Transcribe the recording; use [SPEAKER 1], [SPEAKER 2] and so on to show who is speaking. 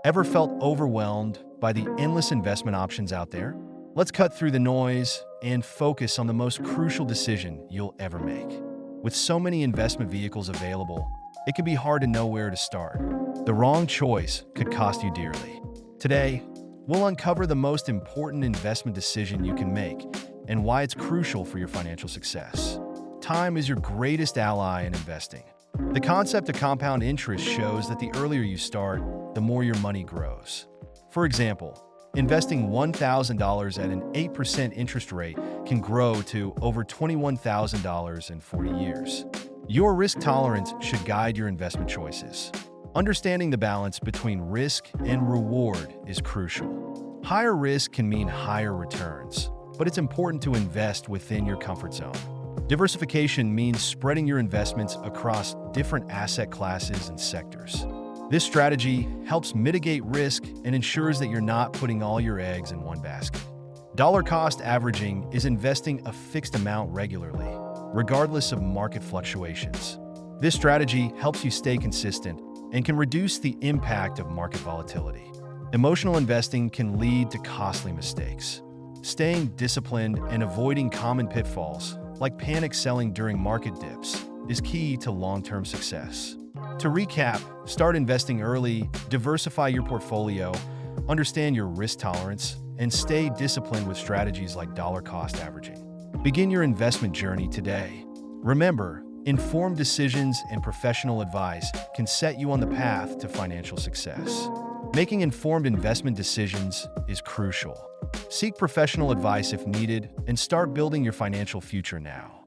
[SPEAKER 1] Ever felt overwhelmed by the endless investment options out there? Let's cut through the noise and focus on the most crucial decision you'll ever make. With so many investment vehicles available, it can be hard to know where to start. The wrong choice could cost you dearly. Today, we'll uncover the most important investment decision you can make and why it's crucial for your financial success. Time is your greatest ally in investing. The concept of compound interest shows that the earlier you start, the more your money grows. For example, investing $1,000 at an 8% interest rate can grow to over $21,000 in 40 years. Your risk tolerance should guide your investment choices. Understanding the balance between risk and reward is crucial. Higher risk can mean higher returns, but it's important to invest within your comfort zone. Diversification means spreading your investments across different asset classes and sectors. This strategy helps mitigate risk and ensures that you're not putting all your eggs in one basket. Dollar cost averaging is investing a fixed amount regularly, regardless of market fluctuations. This strategy helps you stay consistent and can reduce the impact of market volatility. Emotional investing can lead to costly mistakes. Staying disciplined and avoiding common pitfalls, like panic selling during market dips, is key to long-term success. To recap, start investing early, diversify your portfolio, understand your risk tolerance, and stay disciplined with strategies like dollar cost averaging. Begin your investment journey today. Remember, informed decisions and professional advice can set you on the path to financial success. Making informed investment decisions is crucial. Seek professional advice if needed and start building your financial future now.